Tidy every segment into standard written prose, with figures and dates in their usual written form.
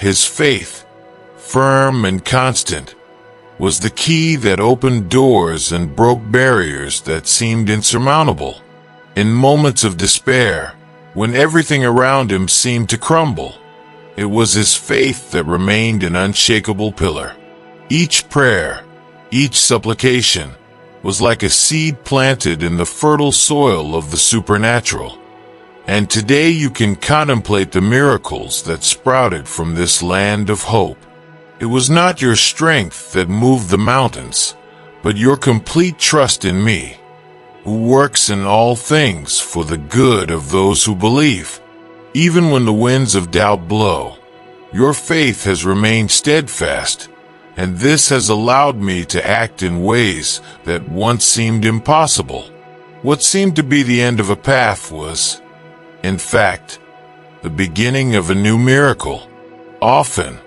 his faith, firm and constant, was the key that opened doors and broke barriers that seemed insurmountable. In moments of despair, when everything around him seemed to crumble, it was his faith that remained an unshakable pillar. Each prayer, each supplication, was like a seed planted in the fertile soil of the supernatural. And today you can contemplate the miracles that sprouted from this land of hope. It was not your strength that moved the mountains, but your complete trust in me, who works in all things for the good of those who believe. Even when the winds of doubt blow, your faith has remained steadfast, and this has allowed me to act in ways that once seemed impossible. What seemed to be the end of a path was, in fact, the beginning of a new miracle. Often,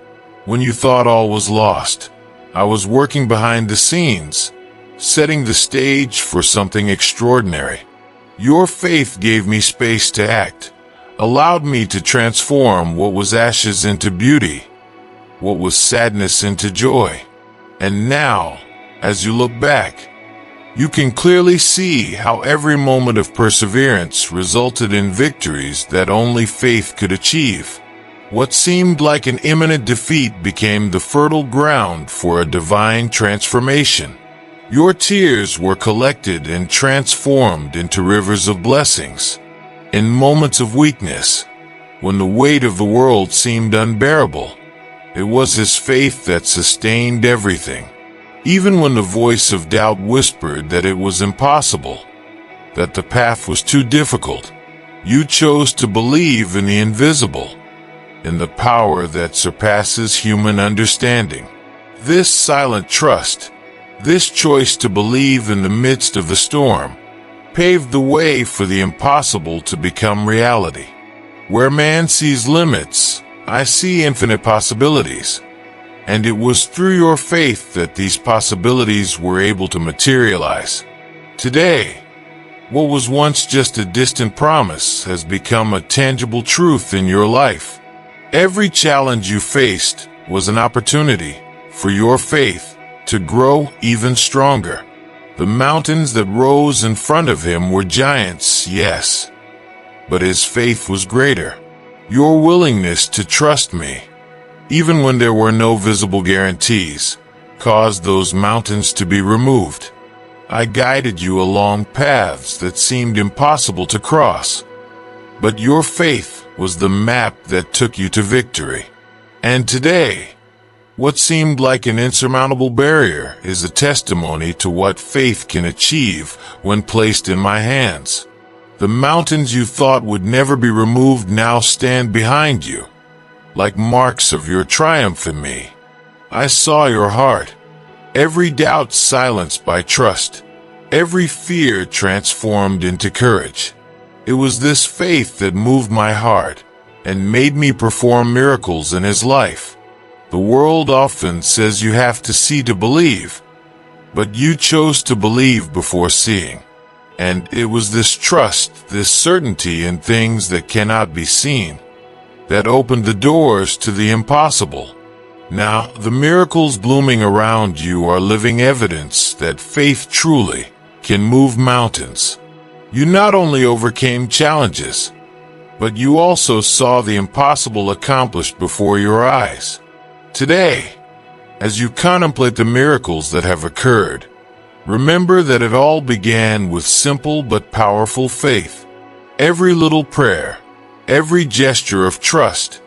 when you thought all was lost, I was working behind the scenes, setting the stage for something extraordinary. Your faith gave me space to act, allowed me to transform what was ashes into beauty, what was sadness into joy. And now, as you look back, you can clearly see how every moment of perseverance resulted in victories that only faith could achieve. What seemed like an imminent defeat became the fertile ground for a divine transformation. Your tears were collected and transformed into rivers of blessings. In moments of weakness, when the weight of the world seemed unbearable, it was his faith that sustained everything. Even when the voice of doubt whispered that it was impossible, that the path was too difficult, you chose to believe in the invisible, in the power that surpasses human understanding. This silent trust, this choice to believe in the midst of the storm, paved the way for the impossible to become reality. Where man sees limits, I see infinite possibilities. And it was through your faith that these possibilities were able to materialize. Today, what was once just a distant promise has become a tangible truth in your life. Every challenge you faced was an opportunity for your faith to grow even stronger. The mountains that rose in front of him were giants, yes, but his faith was greater. Your willingness to trust me, even when there were no visible guarantees, caused those mountains to be removed. I guided you along paths that seemed impossible to cross, but your faith was the map that took you to victory. And today, what seemed like an insurmountable barrier is a testimony to what faith can achieve when placed in my hands. The mountains you thought would never be removed now stand behind you, like marks of your triumph in me. I saw your heart, every doubt silenced by trust, every fear transformed into courage. It was this faith that moved my heart and made me perform miracles in his life. The world often says you have to see to believe, but you chose to believe before seeing. And it was this trust, this certainty in things that cannot be seen, that opened the doors to the impossible. Now, the miracles blooming around you are living evidence that faith truly can move mountains. You not only overcame challenges, but you also saw the impossible accomplished before your eyes. Today, as you contemplate the miracles that have occurred, remember that it all began with simple but powerful faith. Every little prayer, every gesture of trust,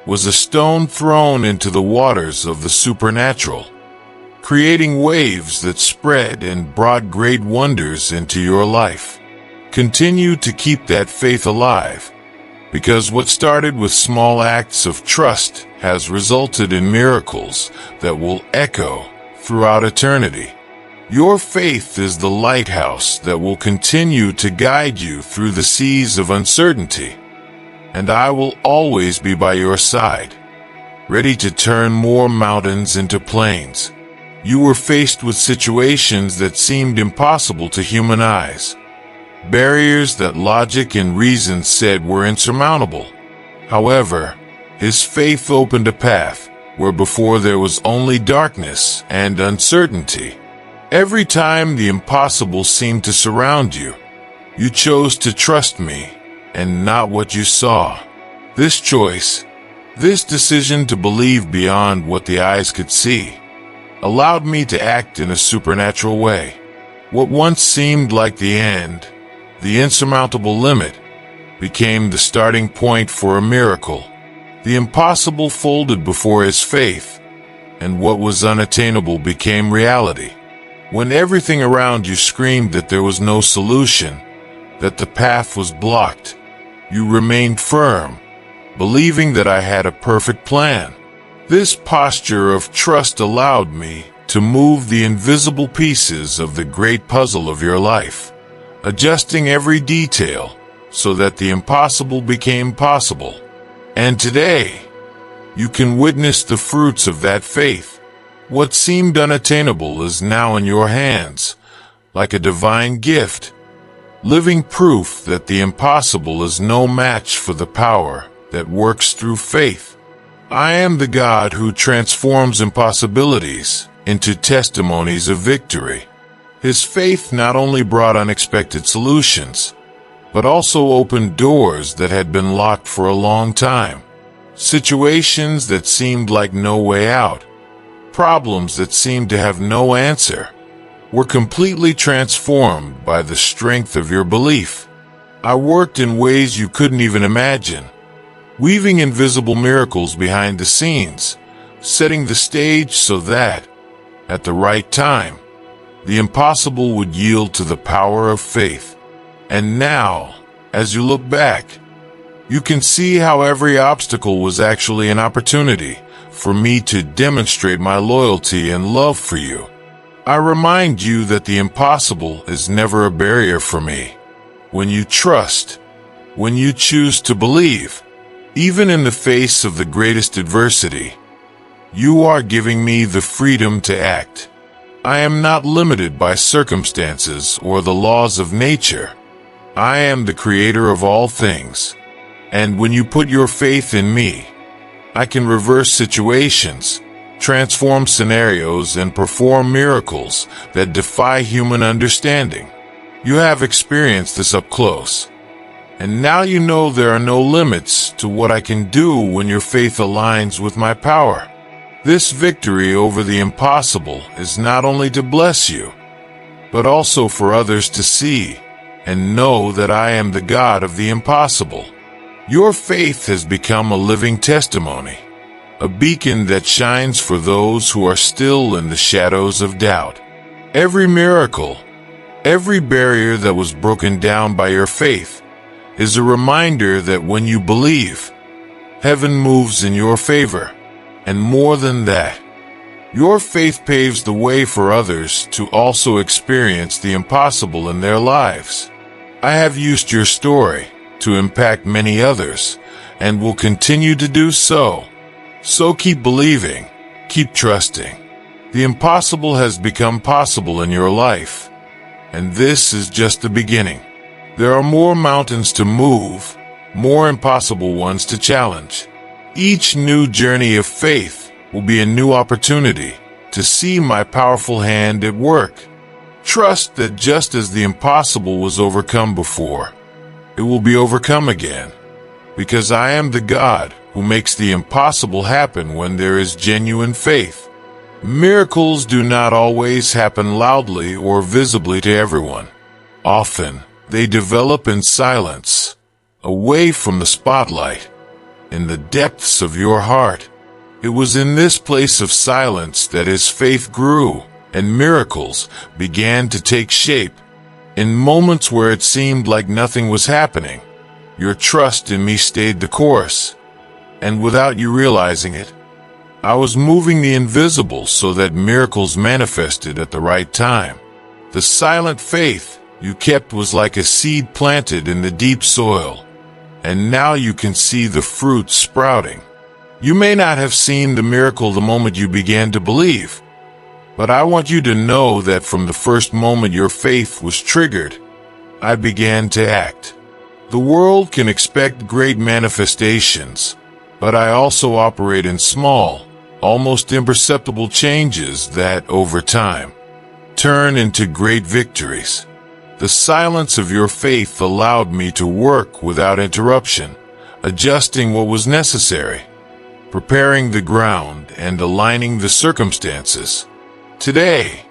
was a stone thrown into the waters of the supernatural, creating waves that spread and brought great wonders into your life. Continue to keep that faith alive, because what started with small acts of trust has resulted in miracles that will echo throughout eternity. Your faith is the lighthouse that will continue to guide you through the seas of uncertainty, and I will always be by your side, ready to turn more mountains into plains. You were faced with situations that seemed impossible to human eyes, barriers that logic and reason said were insurmountable. However, His faith opened a path where before there was only darkness and uncertainty. Every time the impossible seemed to surround you, you chose to trust me and not what you saw. This choice, this decision to believe beyond what the eyes could see, allowed me to act in a supernatural way. What once seemed like the end, the insurmountable limit, became the starting point for a miracle. The impossible folded before his faith, and what was unattainable became reality. When everything around you screamed that there was no solution, that the path was blocked, you remained firm, believing that I had a perfect plan. This posture of trust allowed me to move the invisible pieces of the great puzzle of your life, adjusting every detail so that the impossible became possible. And today, you can witness the fruits of that faith. What seemed unattainable is now in your hands, like a divine gift, living proof that the impossible is no match for the power that works through faith. I am the God who transforms impossibilities into testimonies of victory. His faith not only brought unexpected solutions, but also opened doors that had been locked for a long time. Situations that seemed like no way out, problems that seemed to have no answer, were completely transformed by the strength of your belief. I worked in ways you couldn't even imagine, weaving invisible miracles behind the scenes, setting the stage so that, at the right time, the impossible would yield to the power of faith. And now, as you look back, you can see how every obstacle was actually an opportunity for me to demonstrate my loyalty and love for you. I remind you that the impossible is never a barrier for me. When you trust, when you choose to believe, even in the face of the greatest adversity, you are giving me the freedom to act. I am not limited by circumstances or the laws of nature. I am the creator of all things. And when you put your faith in me, I can reverse situations, transform scenarios, and perform miracles that defy human understanding. You have experienced this up close. And now you know there are no limits to what I can do when your faith aligns with my power. This victory over the impossible is not only to bless you, but also for others to see and know that I am the God of the impossible. Your faith has become a living testimony, a beacon that shines for those who are still in the shadows of doubt. Every miracle, every barrier that was broken down by your faith, is a reminder that when you believe, heaven moves in your favor. And more than that, your faith paves the way for others to also experience the impossible in their lives. I have used your story to impact many others, and will continue to do so. So keep believing, keep trusting. The impossible has become possible in your life, and this is just the beginning. There are more mountains to move, more impossible ones to challenge. Each new journey of faith will be a new opportunity to see my powerful hand at work. Trust that just as the impossible was overcome before, it will be overcome again, because I am the God who makes the impossible happen when there is genuine faith. Miracles do not always happen loudly or visibly to everyone. Often, they develop in silence, away from the spotlight, in the depths of your heart. It was in this place of silence that his faith grew, and miracles began to take shape. In moments where it seemed like nothing was happening, your trust in me stayed the course. And without you realizing it, I was moving the invisible so that miracles manifested at the right time. The silent faith you kept was like a seed planted in the deep soil, and now you can see the fruit sprouting. You may not have seen the miracle the moment you began to believe, but I want you to know that from the first moment your faith was triggered, I began to act. The world can expect great manifestations, but I also operate in small, almost imperceptible changes that, over time, turn into great victories. The silence of your faith allowed me to work without interruption, adjusting what was necessary, preparing the ground and aligning the circumstances. Today,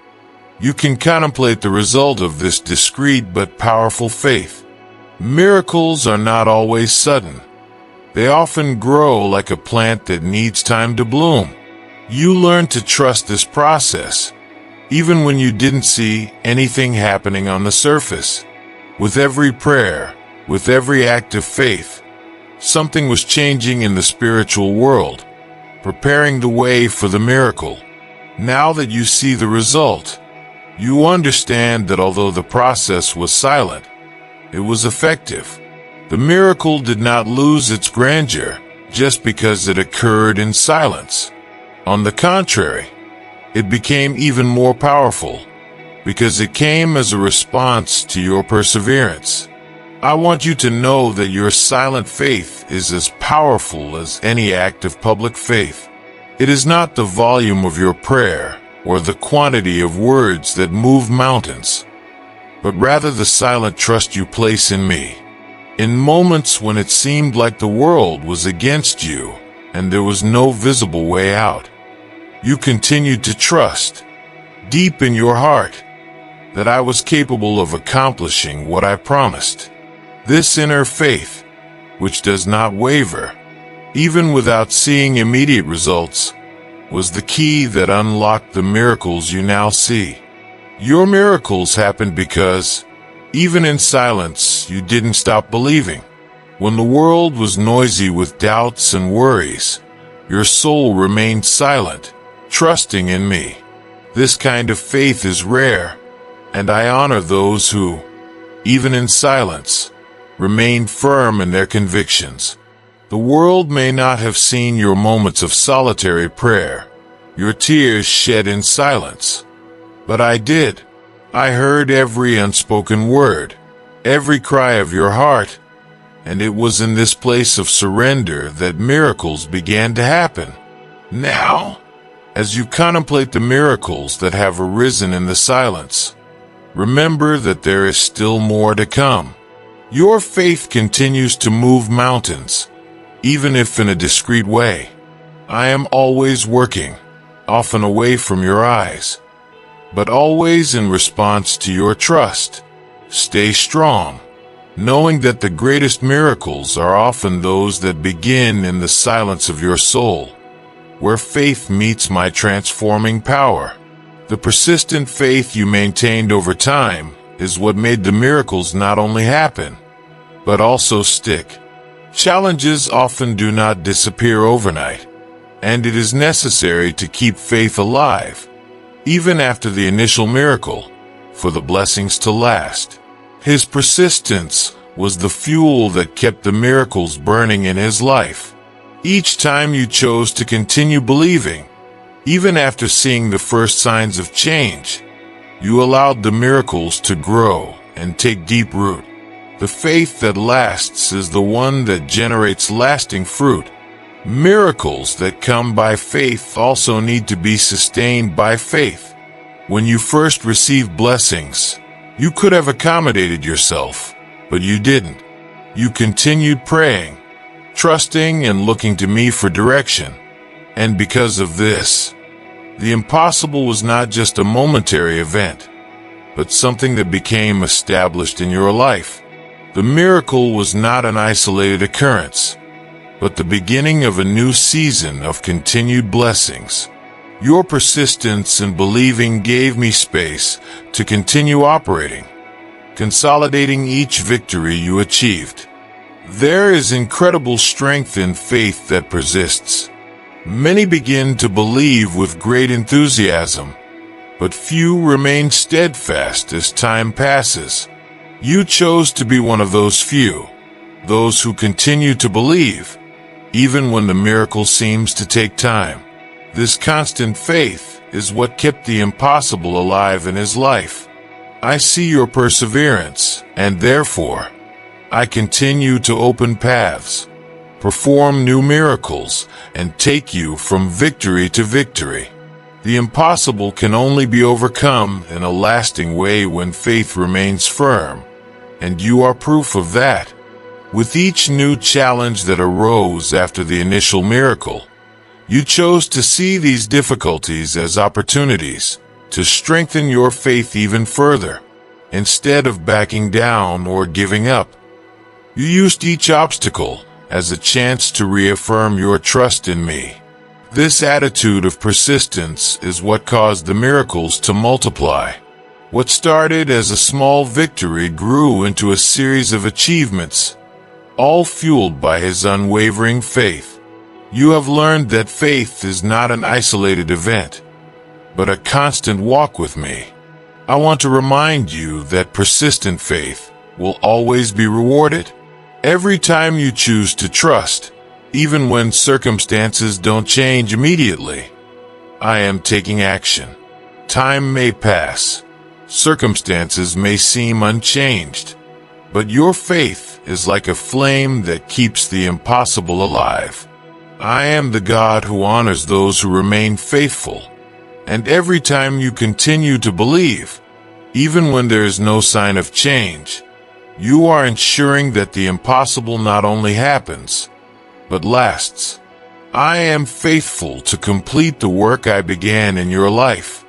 you can contemplate the result of this discreet but powerful faith. Miracles are not always sudden. They often grow like a plant that needs time to bloom. You learn to trust this process, even when you didn't see anything happening on the surface. With every prayer, with every act of faith, something was changing in the spiritual world, preparing the way for the miracle. Now that you see the result, you understand that although the process was silent, it was effective. The miracle did not lose its grandeur just because it occurred in silence. On the contrary, it became even more powerful because it came as a response to your perseverance. I want you to know that your silent faith is as powerful as any act of public faith. It is not the volume of your prayer or the quantity of words that move mountains, but rather the silent trust you place in me. In moments when it seemed like the world was against you and there was no visible way out, you continued to trust, deep in your heart, that I was capable of accomplishing what I promised. This inner faith, which does not waver, even without seeing immediate results, was the key that unlocked the miracles you now see. Your miracles happened because, even in silence, you didn't stop believing. When the world was noisy with doubts and worries, your soul remained silent, trusting in me. This kind of faith is rare, and I honor those who, even in silence, remain firm in their convictions. The world may not have seen your moments of solitary prayer, your tears shed in silence, but I did. I heard every unspoken word, every cry of your heart, and it was in this place of surrender that miracles began to happen. Now, as you contemplate the miracles that have arisen in the silence, remember that there is still more to come. Your faith continues to move mountains, even if in a discreet way. I am always working, often away from your eyes, but always in response to your trust. Stay strong, knowing that the greatest miracles are often those that begin in the silence of your soul, where faith meets my transforming power. The persistent faith you maintained over time is what made the miracles not only happen, but also stick. Challenges often do not disappear overnight, and it is necessary to keep faith alive, even after the initial miracle, for the blessings to last. His persistence was the fuel that kept the miracles burning in his life. Each time you chose to continue believing, even after seeing the first signs of change, you allowed the miracles to grow and take deep root. The faith that lasts is the one that generates lasting fruit. Miracles that come by faith also need to be sustained by faith. When you first received blessings, you could have accommodated yourself, but you didn't. You continued praying, trusting and looking to me for direction. And because of this, the impossible was not just a momentary event, but something that became established in your life. The miracle was not an isolated occurrence, but the beginning of a new season of continued blessings. Your persistence in believing gave me space to continue operating, consolidating each victory you achieved. There is incredible strength in faith that persists. Many begin to believe with great enthusiasm, but few remain steadfast as time passes. You chose to be one of those few, those who continue to believe, even when the miracle seems to take time. This constant faith is what kept the impossible alive in his life. I see your perseverance, and therefore, I continue to open paths, perform new miracles, and take you from victory to victory. The impossible can only be overcome in a lasting way when faith remains firm, and you are proof of that. With each new challenge that arose after the initial miracle, you chose to see these difficulties as opportunities to strengthen your faith even further. Instead of backing down or giving up, you used each obstacle as a chance to reaffirm your trust in me. This attitude of persistence is what caused the miracles to multiply. What started as a small victory grew into a series of achievements, all fueled by his unwavering faith. You have learned that faith is not an isolated event, but a constant walk with me. I want to remind you that persistent faith will always be rewarded. Every time you choose to trust, even when circumstances don't change immediately, I am taking action. Time may pass, circumstances may seem unchanged, but your faith is like a flame that keeps the impossible alive. I am the God who honors those who remain faithful. And every time you continue to believe, even when there is no sign of change, you are ensuring that the impossible not only happens, but lasts. I am faithful to complete the work I began in your life.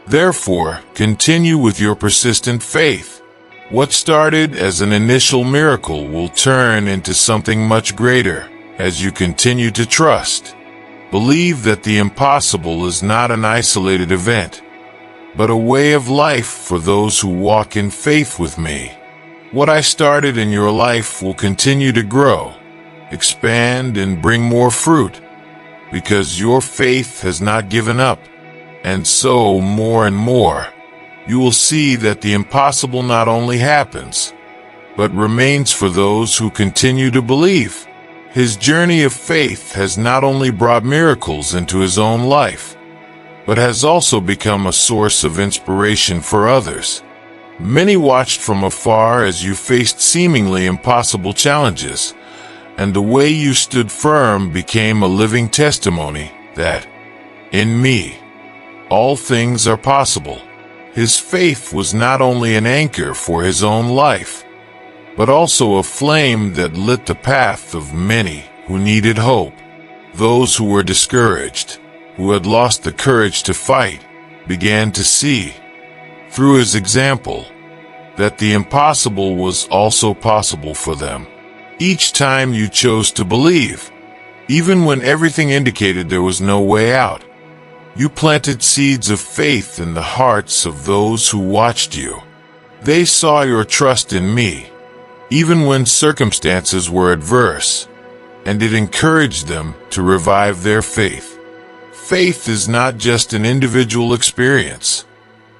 Therefore, continue with your persistent faith. What started as an initial miracle will turn into something much greater as you continue to trust. Believe that the impossible is not an isolated event, but a way of life for those who walk in faith with me. What I started in your life will continue to grow, expand, and bring more fruit, because your faith has not given up. And so, more and more, you will see that the impossible not only happens, but remains for those who continue to believe. His journey of faith has not only brought miracles into his own life, but has also become a source of inspiration for others. Many watched from afar as you faced seemingly impossible challenges, and the way you stood firm became a living testimony that, in me, all things are possible. His faith was not only an anchor for his own life, but also a flame that lit the path of many who needed hope. Those who were discouraged, who had lost the courage to fight, began to see, through his example, that the impossible was also possible for them. Each time you chose to believe, even when everything indicated there was no way out, you planted seeds of faith in the hearts of those who watched you. They saw your trust in me, even when circumstances were adverse, and it encouraged them to revive their faith. Faith is not just an individual experience.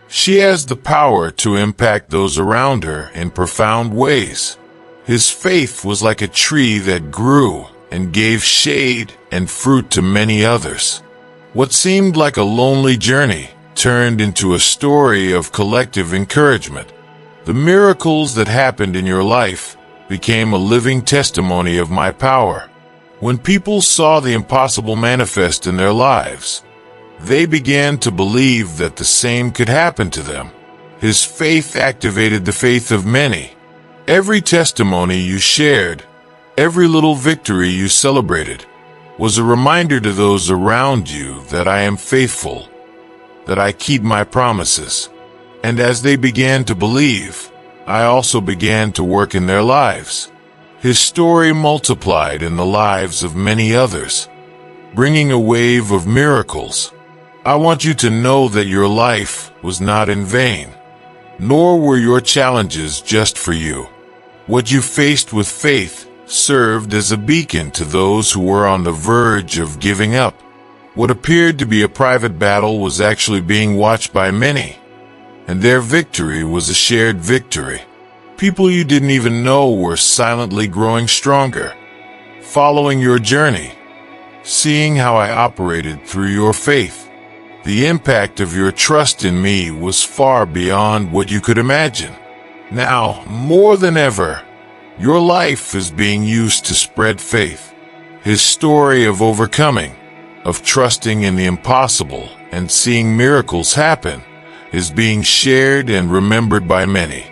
She has the power to impact those around her in profound ways. His faith was like a tree that grew and gave shade and fruit to many others. What seemed like a lonely journey turned into a story of collective encouragement. The miracles that happened in your life became a living testimony of my power. When people saw the impossible manifest in their lives, they began to believe that the same could happen to them. His faith activated the faith of many. Every testimony you shared, every little victory you celebrated, was a reminder to those around you that I am faithful, that I keep my promises. And as they began to believe, I also began to work in their lives. His story multiplied in the lives of many others, bringing a wave of miracles. I want you to know that your life was not in vain, nor were your challenges just for you. What you faced with faith served as a beacon to those who were on the verge of giving up. What appeared to be a private battle was actually being watched by many, and their victory was a shared victory. People you didn't even know were silently growing stronger, following your journey, seeing how I operated through your faith. The impact of your trust in me was far beyond what you could imagine. Now, more than ever, your life is being used to spread faith. His story of overcoming, of trusting in the impossible and seeing miracles happen, is being shared and remembered by many.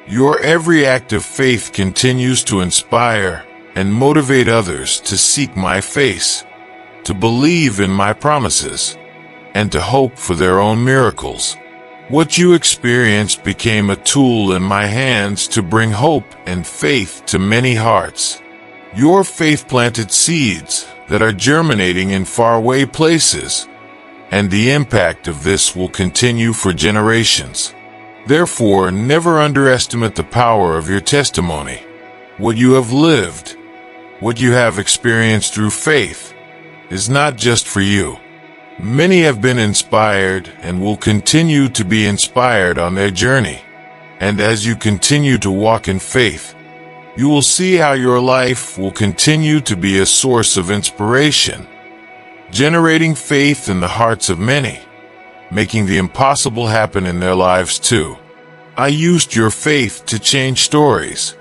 Your every act of faith continues to inspire and motivate others to seek my face, to believe in my promises, and to hope for their own miracles. What you experienced became a tool in my hands to bring hope and faith to many hearts. Your faith planted seeds that are germinating in faraway places, and the impact of this will continue for generations. Therefore, never underestimate the power of your testimony. What you have lived, what you have experienced through faith, is not just for you. Many have been inspired and will continue to be inspired on their journey. And as you continue to walk in faith, you will see how your life will continue to be a source of inspiration, generating faith in the hearts of many, making the impossible happen in their lives too. I used your faith to change stories,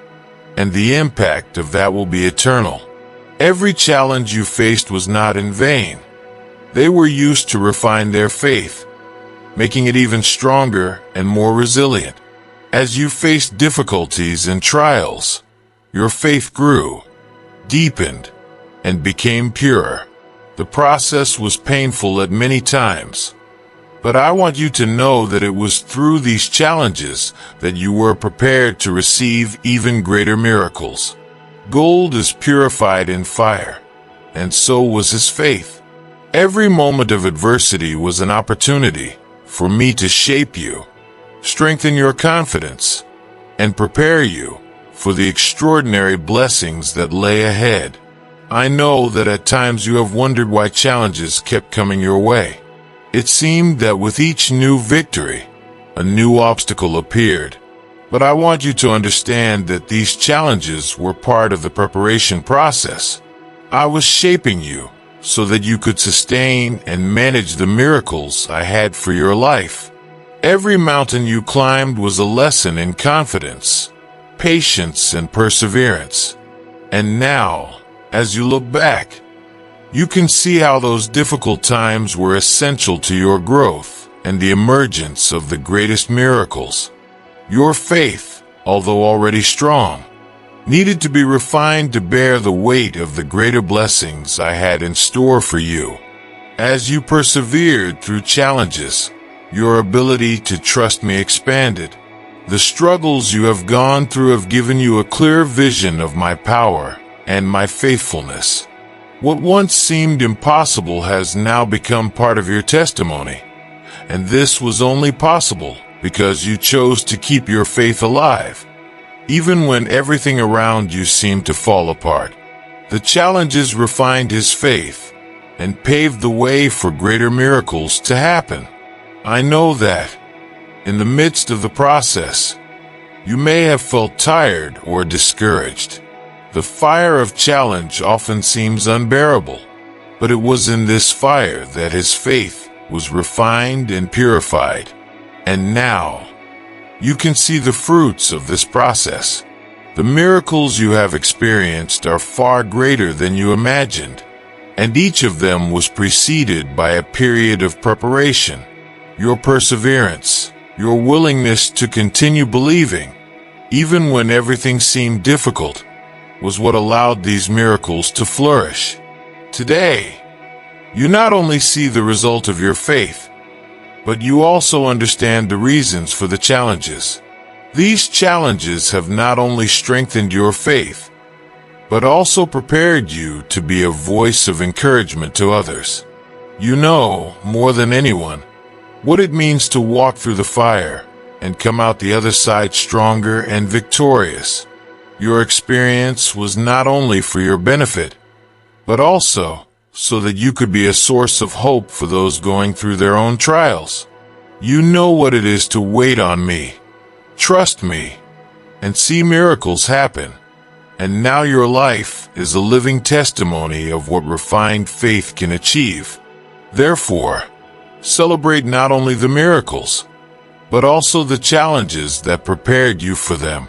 and the impact of that will be eternal. Every challenge you faced was not in vain. They were used to refine their faith, making it even stronger and more resilient. As you faced difficulties and trials, your faith grew, deepened, and became purer. The process was painful at many times, but I want you to know that it was through these challenges that you were prepared to receive even greater miracles. Gold is purified in fire, and so was his faith. Every moment of adversity was an opportunity for me to shape you, strengthen your confidence, and prepare you for the extraordinary blessings that lay ahead. I know that at times you have wondered why challenges kept coming your way. It seemed that with each new victory, a new obstacle appeared. But I want you to understand that these challenges were part of the preparation process. I was shaping you so that you could sustain and manage the miracles I had for your life. Every mountain you climbed was a lesson in confidence, patience, and perseverance. And now, as you look back, you can see how those difficult times were essential to your growth and the emergence of the greatest miracles. Your faith, although already strong, needed to be refined to bear the weight of the greater blessings I had in store for you. As you persevered through challenges, your ability to trust me expanded. The struggles you have gone through have given you a clear vision of my power and my faithfulness. What once seemed impossible has now become part of your testimony, and this was only possible because you chose to keep your faith alive, even when everything around you seemed to fall apart. The challenges refined his faith and paved the way for greater miracles to happen. I know that, in the midst of the process, you may have felt tired or discouraged. The fire of challenge often seems unbearable, but it was in this fire that his faith was refined and purified. And now, you can see the fruits of this process. The miracles you have experienced are far greater than you imagined, and each of them was preceded by a period of preparation. Your perseverance, your willingness to continue believing, even when everything seemed difficult, was what allowed these miracles to flourish. Today, you not only see the result of your faith, but you also understand the reasons for the challenges. These challenges have not only strengthened your faith, but also prepared you to be a voice of encouragement to others. You know, more than anyone, what it means to walk through the fire and come out the other side stronger and victorious. Your experience was not only for your benefit, but also so that you could be a source of hope for those going through their own trials. You know what it is to wait on me, trust me, and see miracles happen. And now your life is a living testimony of what refined faith can achieve. Therefore, celebrate not only the miracles, but also the challenges that prepared you for them.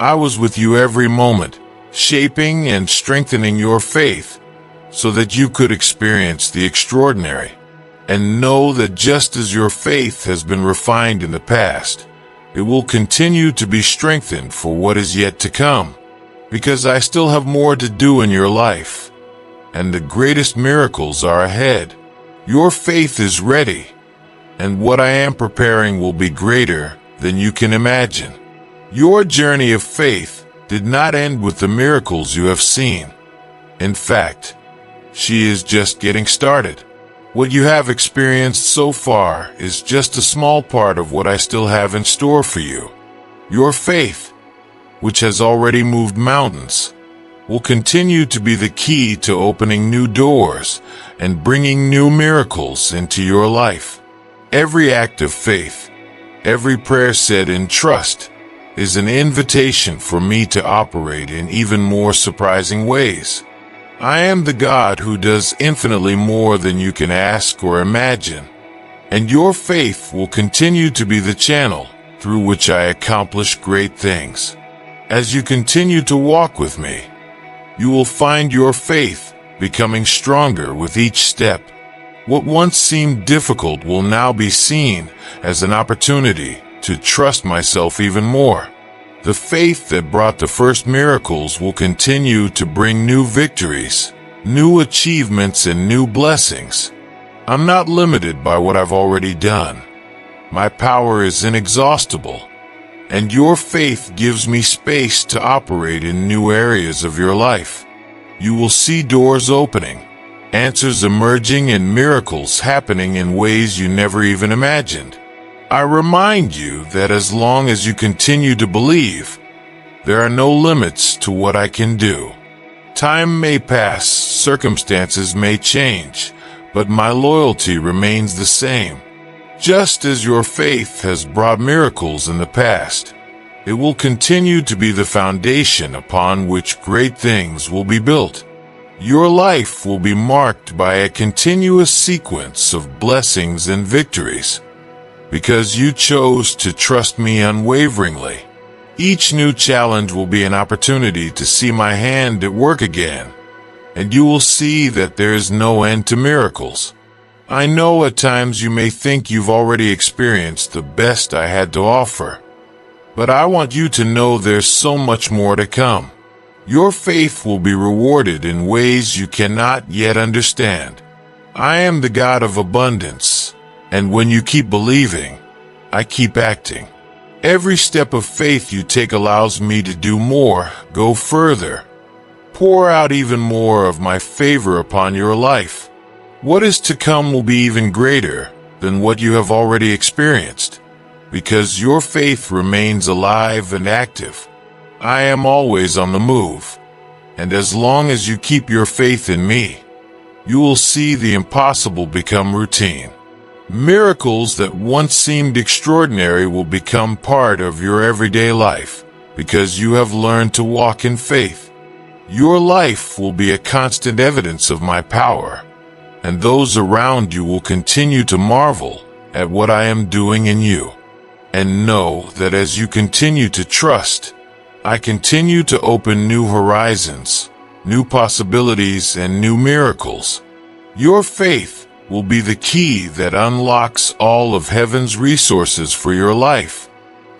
I was with you every moment, shaping and strengthening your faith, so that you could experience the extraordinary. And know that just as your faith has been refined in the past, it will continue to be strengthened for what is yet to come, because I still have more to do in your life, and the greatest miracles are ahead. Your faith is ready, and what I am preparing will be greater than you can imagine. Your journey of faith did not end with the miracles you have seen. In fact, she is just getting started. What you have experienced so far is just a small part of what I still have in store for you. Your faith, which has already moved mountains, will continue to be the key to opening new doors and bringing new miracles into your life. Every act of faith, every prayer said in trust, is an invitation for me to operate in even more surprising ways. I am the God who does infinitely more than you can ask or imagine, and your faith will continue to be the channel through which I accomplish great things. As you continue to walk with me, you will find your faith becoming stronger with each step. What once seemed difficult will now be seen as an opportunity to trust myself even more. The faith that brought the first miracles will continue to bring new victories, new achievements, and new blessings. I'm not limited by what I've already done. My power is inexhaustible, and your faith gives me space to operate in new areas of your life. You will see doors opening, answers emerging, and miracles happening in ways you never even imagined. I remind you that as long as you continue to believe, there are no limits to what I can do. Time may pass, circumstances may change, but my loyalty remains the same. Just as your faith has brought miracles in the past, it will continue to be the foundation upon which great things will be built. Your life will be marked by a continuous sequence of blessings and victories, because you chose to trust me unwaveringly. Each new challenge will be an opportunity to see my hand at work again, and you will see that there is no end to miracles. I know at times you may think you've already experienced the best I had to offer, but I want you to know there's so much more to come. Your faith will be rewarded in ways you cannot yet understand. I am the God of abundance, and when you keep believing, I keep acting. Every step of faith you take allows me to do more, go further, pour out even more of my favor upon your life. What is to come will be even greater than what you have already experienced, because your faith remains alive and active. I am always on the move, and as long as you keep your faith in me, you will see the impossible become routine. Miracles that once seemed extraordinary will become part of your everyday life, because you have learned to walk in faith. Your life will be a constant evidence of my power, and those around you will continue to marvel at what I am doing in you. And know that as you continue to trust, I continue to open new horizons, new possibilities, and new miracles. Your faith will be the key that unlocks all of heaven's resources for your life.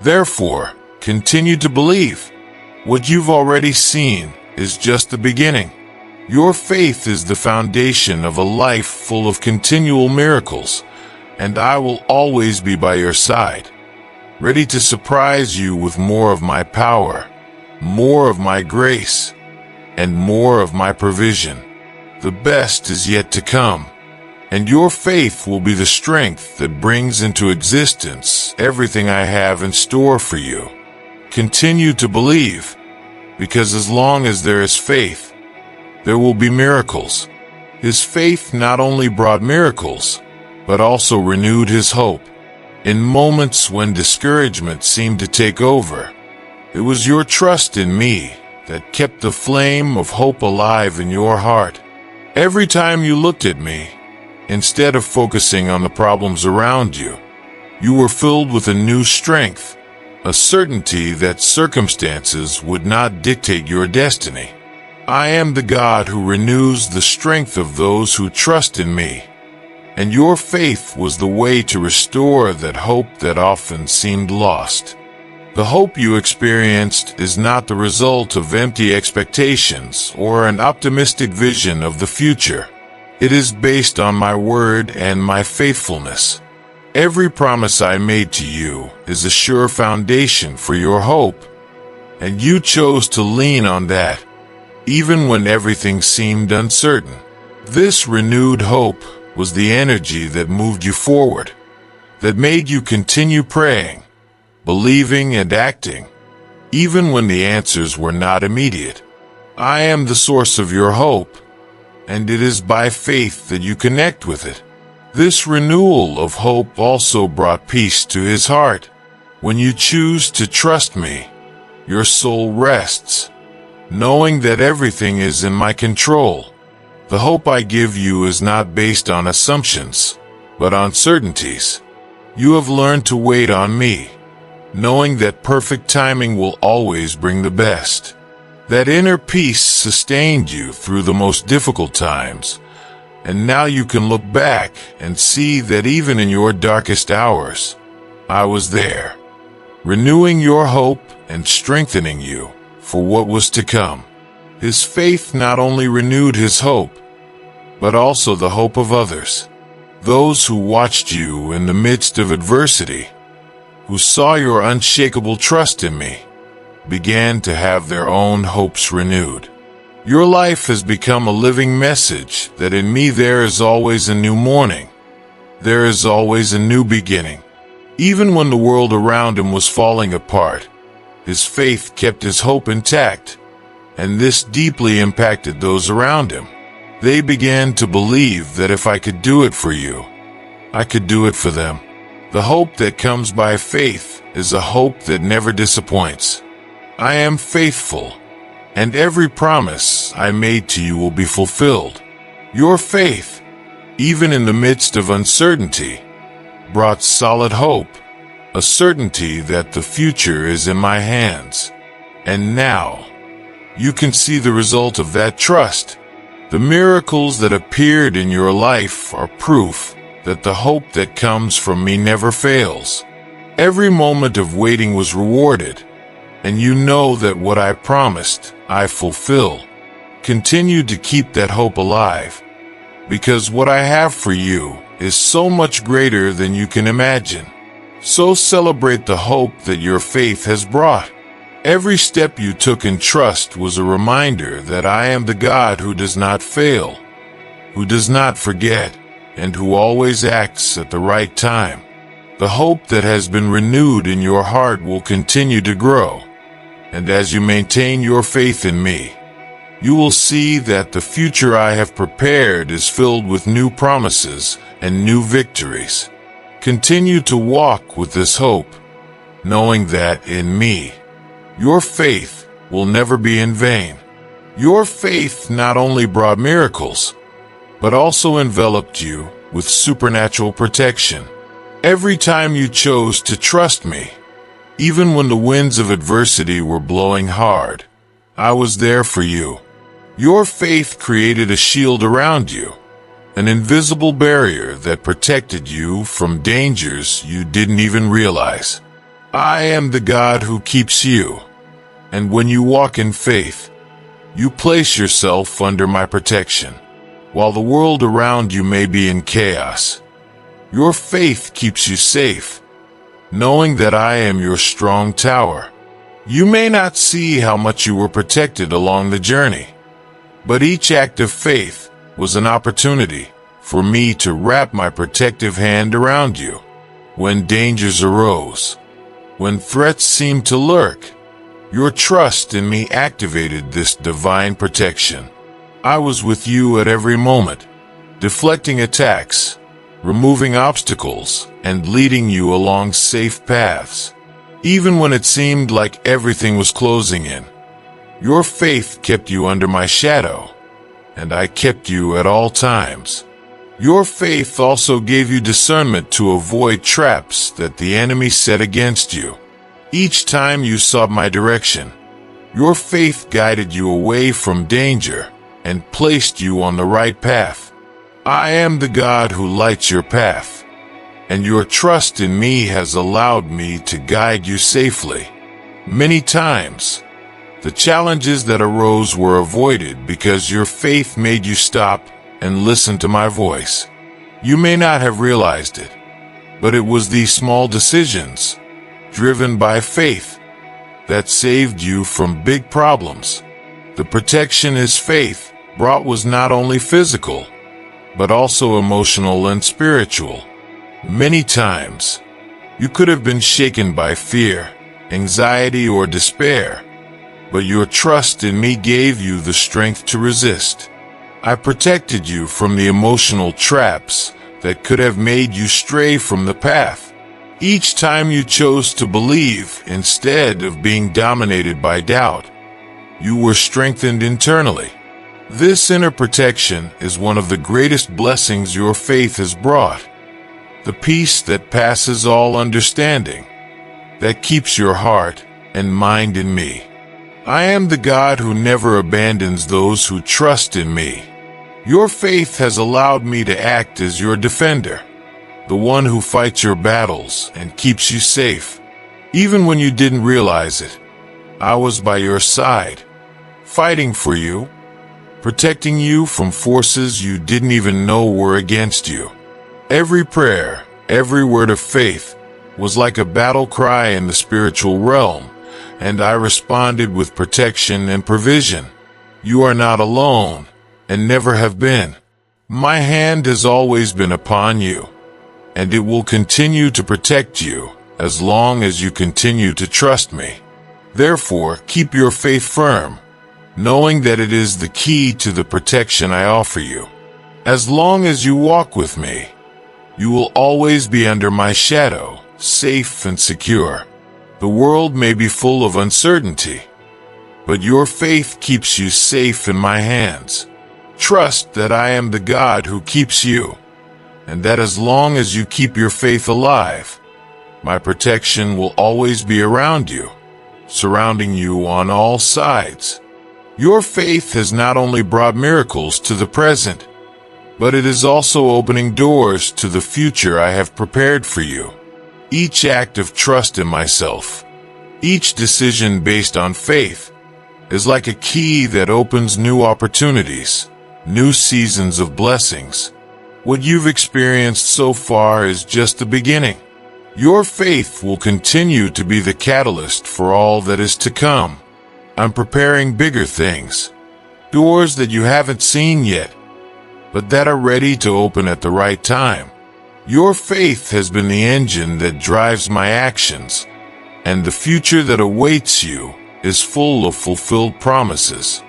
Therefore, continue to believe. What you've already seen is just the beginning. Your faith is the foundation of a life full of continual miracles, and I will always be by your side, ready to surprise you with more of my power, more of my grace, and more of my provision. The best is yet to come, and your faith will be the strength that brings into existence everything I have in store for you. Continue to believe, because as long as there is faith, there will be miracles. His faith not only brought miracles, but also renewed his hope. In moments when discouragement seemed to take over, it was your trust in me that kept the flame of hope alive in your heart. Every time you looked at me, instead of focusing on the problems around you, you were filled with a new strength, a certainty that circumstances would not dictate your destiny. I am the God who renews the strength of those who trust in me. And your faith was the way to restore that hope that often seemed lost. The hope you experienced is not the result of empty expectations or an optimistic vision of the future. It is based on my word and my faithfulness. Every promise I made to you is a sure foundation for your hope, and you chose to lean on that, even when everything seemed uncertain. This renewed hope was the energy that moved you forward, that made you continue praying, believing and acting, even when the answers were not immediate. I am the source of your hope, and it is by faith that you connect with it. This renewal of hope also brought peace to his heart. When you choose to trust me, your soul rests, knowing that everything is in my control. The hope I give you is not based on assumptions, but on certainties. You have learned to wait on me, knowing that perfect timing will always bring the best. That inner peace sustained you through the most difficult times, and now you can look back and see that even in your darkest hours, I was there, renewing your hope and strengthening you for what was to come. His faith not only renewed his hope, but also the hope of others, those who watched you in the midst of adversity, who saw your unshakable trust in me, began to have their own hopes renewed. Your life has become a living message that in me there is always a new morning. There is always a new beginning. Even when the world around him was falling apart, his faith kept his hope intact, and this deeply impacted those around him. They began to believe that if I could do it for you, I could do it for them. The hope that comes by faith is a hope that never disappoints. I am faithful, and every promise I made to you will be fulfilled. Your faith, even in the midst of uncertainty, brought solid hope, a certainty that the future is in my hands. And now, you can see the result of that trust. The miracles that appeared in your life are proof that the hope that comes from me never fails. Every moment of waiting was rewarded, and you know that what I promised, I fulfill. Continue to keep that hope alive, because what I have for you is so much greater than you can imagine. So celebrate the hope that your faith has brought. Every step you took in trust was a reminder that I am the God who does not fail, who does not forget, and who always acts at the right time. The hope that has been renewed in your heart will continue to grow, and as you maintain your faith in me, you will see that the future I have prepared is filled with new promises and new victories. Continue to walk with this hope, knowing that in me, your faith will never be in vain. Your faith not only brought miracles, but also enveloped you with supernatural protection. Every time you chose to trust me, even when the winds of adversity were blowing hard, I was there for you. Your faith created a shield around you, an invisible barrier that protected you from dangers you didn't even realize. I am the God who keeps you, and when you walk in faith, you place yourself under my protection. While the world around you may be in chaos, your faith keeps you safe, knowing that I am your strong tower. You may not see how much you were protected along the journey, but each act of faith was an opportunity for me to wrap my protective hand around you. When dangers arose, when threats seemed to lurk, your trust in me activated this divine protection. I was with you at every moment, deflecting attacks, removing obstacles, and leading you along safe paths. Even when it seemed like everything was closing in, your faith kept you under my shadow, and I kept you at all times. Your faith also gave you discernment to avoid traps that the enemy set against you. Each time you sought my direction, Your faith guided you away from danger and placed you on the right path. I am the God who lights your path, and your trust in me has allowed me to guide you safely. Many times, the challenges that arose were avoided because your faith made you stop and listen to my voice. You may not have realized it, but it was these small decisions, driven by faith, that saved you from big problems. The protection his faith brought was not only physical, but also emotional and spiritual. Many times, you could have been shaken by fear, anxiety, or despair, but your trust in me gave you the strength to resist. I protected you from the emotional traps that could have made you stray from the path. Each time you chose to believe instead of being dominated by doubt, you were strengthened internally. This inner protection is one of the greatest blessings your faith has brought. The peace that passes all understanding, that keeps your heart and mind in me. I am the God who never abandons those who trust in me. Your faith has allowed me to act as your defender, the one who fights your battles and keeps you safe. Even when you didn't realize it, I was by your side, fighting for you, protecting you from forces you didn't even know were against you. Every prayer, every word of faith was like a battle cry in the spiritual realm, and I responded with protection and provision. You are not alone, and never have been. My hand has always been upon you, and it will continue to protect you as long as you continue to trust me. Therefore, keep your faith firm, knowing that it is the key to the protection I offer you. As long as you walk with me, you will always be under my shadow, safe and secure. The world may be full of uncertainty, but your faith keeps you safe in my hands. Trust that I am the God who keeps you, and that as long as you keep your faith alive, my protection will always be around you, surrounding you on all sides. Your faith has not only brought miracles to the present, but it is also opening doors to the future I have prepared for you. Each act of trust in myself, each decision based on faith, is like a key that opens new opportunities, new seasons of blessings. What you've experienced so far is just the beginning. Your faith will continue to be the catalyst for all that is to come. I'm preparing bigger things, doors that you haven't seen yet, but that are ready to open at the right time. Your faith has been the engine that drives my actions, and the future that awaits you is full of fulfilled promises.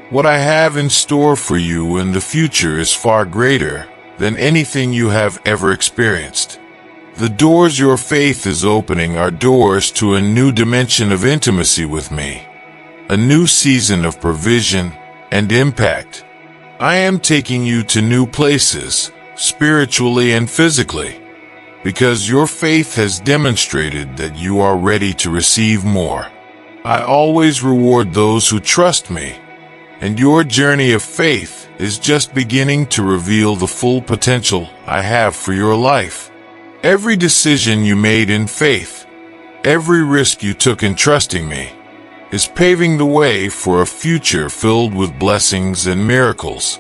What I have in store for you in the future is far greater than anything you have ever experienced. The doors your faith is opening are doors to a new dimension of intimacy with me, a new season of provision and impact. I am taking you to new places, spiritually and physically, because your faith has demonstrated that you are ready to receive more. I always reward those who trust me, and your journey of faith is just beginning to reveal the full potential I have for your life. Every decision you made in faith, every risk you took in trusting me, is paving the way for a future filled with blessings and miracles.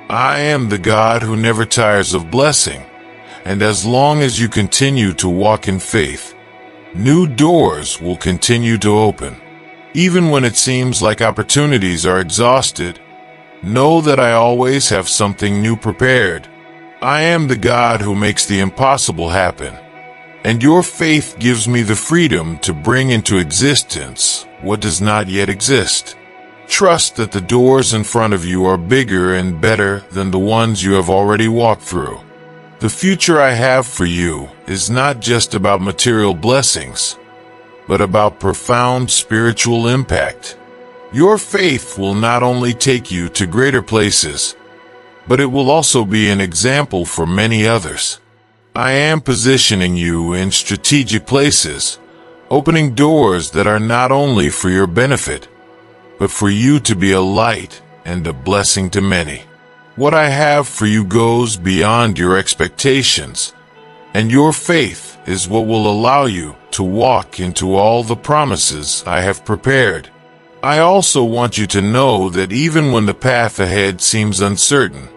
I am the God who never tires of blessing, and as long as you continue to walk in faith, new doors will continue to open. Even when it seems like opportunities are exhausted, know that I always have something new prepared. I am the God who makes the impossible happen, and your faith gives me the freedom to bring into existence what does not yet exist. Trust that the doors in front of you are bigger and better than the ones you have already walked through. The future I have for you is not just about material blessings, but about profound spiritual impact. Your faith will not only take you to greater places, but it will also be an example for many others. I am positioning you in strategic places, opening doors that are not only for your benefit, but for you to be a light and a blessing to many. What I have for you goes beyond your expectations, and your faith is what will allow you to walk into all the promises I have prepared. I also want you to know that even when the path ahead seems uncertain,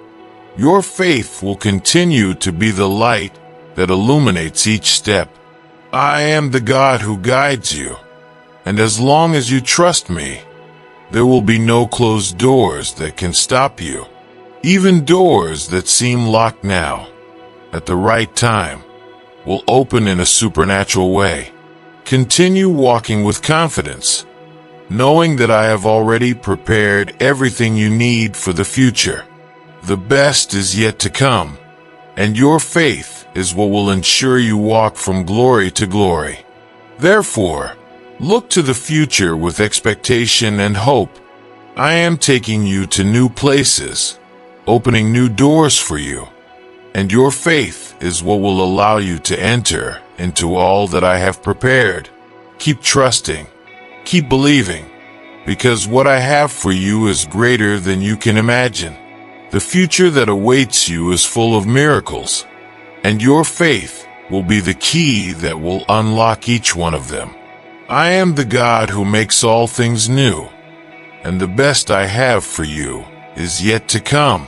your faith will continue to be the light that illuminates each step. I am the God who guides you, and as long as you trust me, there will be no closed doors that can stop you. Even doors that seem locked now, at the right time, will open in a supernatural way. Continue walking with confidence, knowing that I have already prepared everything you need for the future. The best is yet to come, and your faith is what will ensure you walk from glory to glory. Therefore, look to the future with expectation and hope. I am taking you to new places, opening new doors for you, and your faith is what will allow you to enter into all that I have prepared. Keep trusting, keep believing, because what I have for you is greater than you can imagine. The future that awaits you is full of miracles, and your faith will be the key that will unlock each one of them. I am the God who makes all things new, and the best I have for you is yet to come.